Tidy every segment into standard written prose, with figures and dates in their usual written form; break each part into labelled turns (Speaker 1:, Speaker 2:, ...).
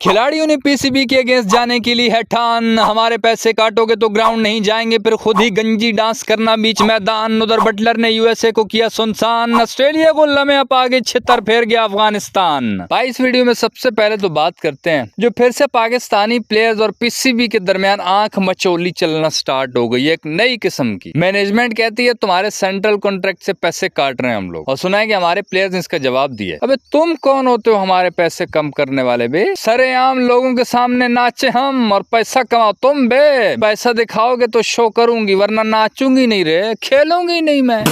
Speaker 1: खिलाड़ियों ने पीसीबी के अगेंस्ट जाने के लिए है ठान। हमारे पैसे काटोगे तो ग्राउंड नहीं जाएंगे, फिर खुद ही गंजी डांस करना बीच मैदान। उधर बटलर ने यूएसए को किया सुनसान, ऑस्ट्रेलिया को लमे अप आगे छितर फेर गया अफगानिस्तान। भाई इस वीडियो में सबसे पहले तो बात करते हैं जो फिर से पाकिस्तानी प्लेयर्स और पीसीबी के दरमियान आंख मचोली चलना स्टार्ट हो गई है। एक नई किस्म की मैनेजमेंट कहती है तुम्हारे सेंट्रल कॉन्ट्रैक्ट से पैसे काट रहे हैं हम लोग, और सुना है कि हमारे प्लेयर्स ने इसका जवाब दिया। अबे तुम कौन होते हो हमारे पैसे कम करने वाले बे? सरेआम लोगों के सामने नाचे हम और पैसा कमाओ तुम बे। पैसा दिखाओगे तो शो करूंगी, वरना नाचूंगी नहीं रे, खेलूंगी नहीं मैं।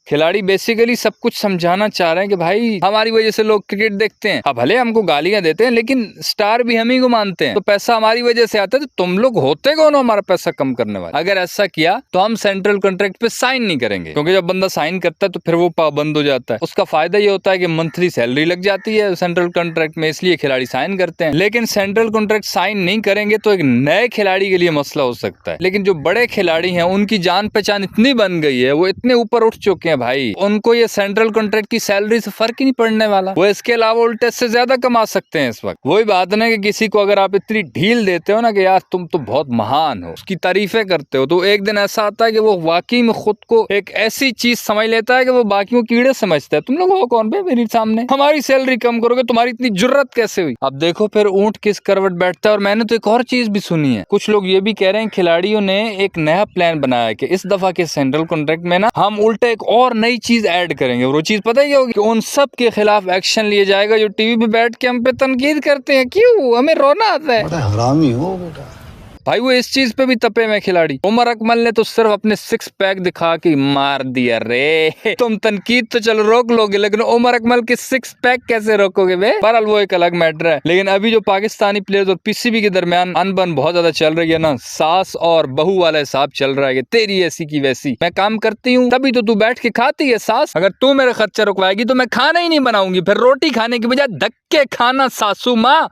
Speaker 1: खिलाड़ी बेसिकली सब कुछ समझाना चाह रहे हैं कि भाई हमारी वजह से लोग क्रिकेट देखते हैं। अब भले हमको गालियां देते हैं लेकिन स्टार भी हम ही को मानते हैं, तो पैसा हमारी वजह से आता है। तो तुम लोग होते कौन हो हमारा पैसा कम करने वाले? अगर ऐसा किया तो हम सेंट्रल कॉन्ट्रैक्ट पे साइन नहीं करेंगे, क्योंकि जब बंदा साइन करता है तो फिर वो पाबंद हो जाता है। उसका फायदा ये होता है कि मंथली सैलरी लग जाती है सेंट्रल कॉन्ट्रैक्ट में, इसलिए खिलाड़ी साइन करते हैं। लेकिन सेंट्रल कॉन्ट्रैक्ट साइन नहीं करेंगे तो एक नए खिलाड़ी के लिए मसला हो सकता है। लेकिन जो बड़े खिलाड़ी हैं उनकी जान पहचान इतनी बन गई है, वो इतने ऊपर उठ चुके हैं भाई, उनको ये सेंट्रल कॉन्ट्रैक्ट की सैलरी से फर्क ही नहीं पड़ने वाला। वो इसके अलावा उल्टे से ज्यादा कमा सकते हैं इस वक्त। वही बात ना कि किसी को अगर आप इतनी ढील देते हो ना कि यार तुम तो बहुत महान हो, उसकी तारीफें करते हो, तो एक दिन ऐसा आता है कि वो वाकई में खुद को एक ऐसी चीज समझ लेता है कि वो बाकियों कीड़े समझता है। तुम लोग हो कौन बे मेरे सामने? हमारी सैलरी कम करोगे, तुम्हारी इतनी जुर्रत कैसे हुई? अब देखो फिर ऊंट किस करवट बैठता है। और मैंने तो एक और चीज भी सुनी है, कुछ लोग ये भी कह रहे हैं खिलाड़ियों ने एक नया प्लान बनाया है कि इस दफा के सेंट्रल कॉन्ट्रैक्ट में ना हम उल्टा एक और नई चीज ऐड करेंगे। वो चीज पता ही होगी कि उन सब के खिलाफ एक्शन लिया जाएगा जो टीवी पे बैठ के हम पे तनकीद करते हैं। क्यों? हमें रोना आता है।
Speaker 2: बड़ा हरामी हो बेटा।
Speaker 1: भाई वो इस चीज पे भी तपे में खिलाड़ी। उमर अकमल ने तो सिर्फ अपने 6 पैक दिखा के मार दिया रे। तुम तनकीद तो चलो रोक लोगे, लेकिन उमर अकमल के 6 पैक कैसे रोकोगे बे? बहरहाल वो एक अलग मैटर है। लेकिन अभी जो पाकिस्तानी प्लेयर्स और पीसीबी के दरमियान अनबन बहुत ज्यादा चल रही है ना, सास और बहू वाला हिसाब चल रहा है कि तेरी ऐसी की वैसी, मैं काम करती हूँ तभी तो तू बैठ के खाती है सास। अगर तू मेरा खर्चा रुकवाएगी तो मैं खाना ही नहीं बनाऊंगी, फिर रोटी खाने की बजाय धक्के खाना सासू माँ।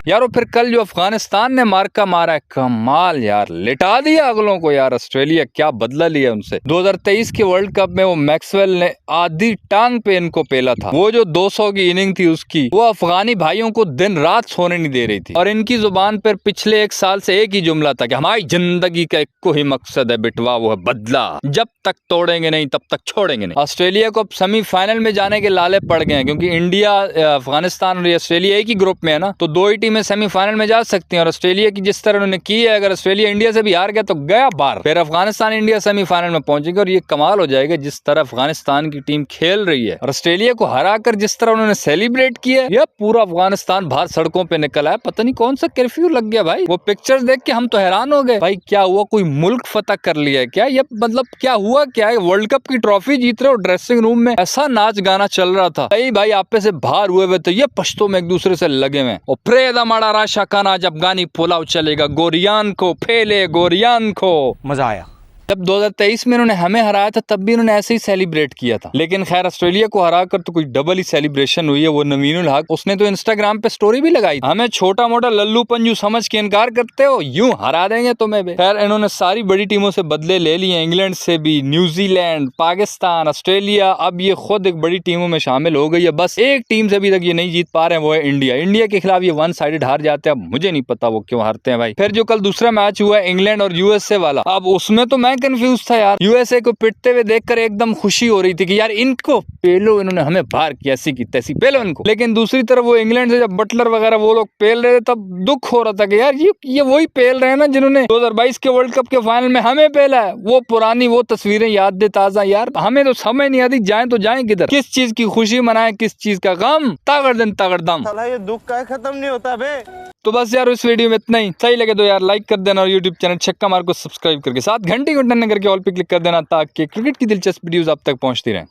Speaker 1: यारो फिर कल जो अफगानिस्तान ने मार्का मारा है, कमाल यार, लिटा दिया अगलों को यार। ऑस्ट्रेलिया क्या बदला लिया उनसे। 2023 के वर्ल्ड कप में वो मैक्सवेल ने आधी टांग पे इनको पेला था। वो जो 200 की इनिंग थी उसकी, वो अफगानी भाइयों को दिन रात सोने नहीं दे रही थी। और इनकी जुबान पर पिछले 1 साल से एक ही जुमला था कि हमारी जिंदगी का एक ही मकसद है बिटवा, वो है बदला। जब तक तोड़ेंगे नहीं तब तक छोड़ेंगे नहीं। ऑस्ट्रेलिया को अब सेमीफाइनल में जाने के लाले पड़ गए हैं, क्योंकि इंडिया, अफगानिस्तान और ऑस्ट्रेलिया एक ही ग्रुप में है ना, तो 2 ही टीमें सेमीफाइनल में जा सकती हैं। और ऑस्ट्रेलिया की जिस तरह उन्होंने की है, अगर ऑस्ट्रेलिया इंडिया से भी हार गया तो गया बाहर। फिर अफगानिस्तान इंडिया सेमीफाइनल में पहुंचेगा। और ये कमाल हो जाएगा जिस तरह अफगानिस्तान की टीम खेल रही है और ऑस्ट्रेलिया को हराकर जिस तरह उन्होंने सेलिब्रेट किया, यह पूरा अफगानिस्तान बाहर सड़कों पे निकला है। पता नहीं कौन सा कर्फ्यू लग गया भाई। वो पिक्चर्स देख के हम तो हैरान हो गए भाई, क्या हुआ? कोई मुल्क फतह कर लिया है क्या? ये मतलब क्या हुआ? क्या है? वर्ल्ड कप की ट्रॉफी जीत रहे हो, ड्रेसिंग रूम में ऐसा नाच गाना चल रहा था। भाई आप पे से बाहर हुए हुए तो ये पश्तो में एक दूसरे से लगे हुए। और प्रेदा माड़ा राशा खाना जब गानी पुलाव चलेगा, गोरियान को फेले गोरियान को। मजा आया। जब 2023 में इन्होंने हमें हराया था तब भी इन्होंने ऐसे ही सेलिब्रेट किया था। लेकिन खैर ऑस्ट्रेलिया को हराकर तो कोई डबल ही सेलिब्रेशन हुई है। वो नवीनुल हक, उसने तो इंस्टाग्राम पे स्टोरी भी लगाई, हमें छोटा मोटा लल्लू पंजू समझ के इनकार करते हो, यूं हरा देंगे तुम्हें भी। खैर इन्होंने सारी बड़ी टीमों से बदले ले लिए, इंग्लैंड से भी, न्यूजीलैंड, पाकिस्तान, ऑस्ट्रेलिया। अब ये खुद एक बड़ी टीमों में शामिल हो गई है। बस एक टीम से अभी तक ये नहीं जीत पा रहे हैं, वो है इंडिया। इंडिया के खिलाफ ये 1 साइडेड हार जाते हैं। अब मुझे नहीं पता वो क्यों हारते हैं भाई। फिर जो कल दूसरा मैच हुआ है इंग्लैंड और यूएसए वाला, अब उसमें तो मैं कंफ्यूज था यार। यूएसए को पिटते हुए देखकर एकदम खुशी हो रही थी कि यार इनको पेलो, इन्होंने हमें बाहर की ऐसी की तैसी, पेलो इनको। लेकिन दूसरी तरफ वो इंग्लैंड से जब बटलर वगैरह वो लोग पेल रहे थे तब दुख हो रहा था कि यार ये वही पेल रहे हैं ना जिन्होंने 2022 के वर्ल्ड कप के फाइनल में हमें पेला है। वो पुरानी वो तस्वीरें याद दे ताजा यार। हमें तो समझ नहीं आती जाए तो जाए किधर, किस चीज की खुशी मनाए, किस चीज का गम। तागड़ दिन तागड़ दम।
Speaker 3: ये दुख का खत्म नहीं होता बे।
Speaker 1: तो बस यार इस वीडियो में इतना ही। सही लगे तो यार लाइक कर देना और यूट्यूब चैनल छक्का मार को सब्सक्राइब करके साथ घंटी को टन करके ऑल पे क्लिक कर देना, ताकि क्रिकेट की दिलचस्प वीडियोस आप तक पहुंचती रहें।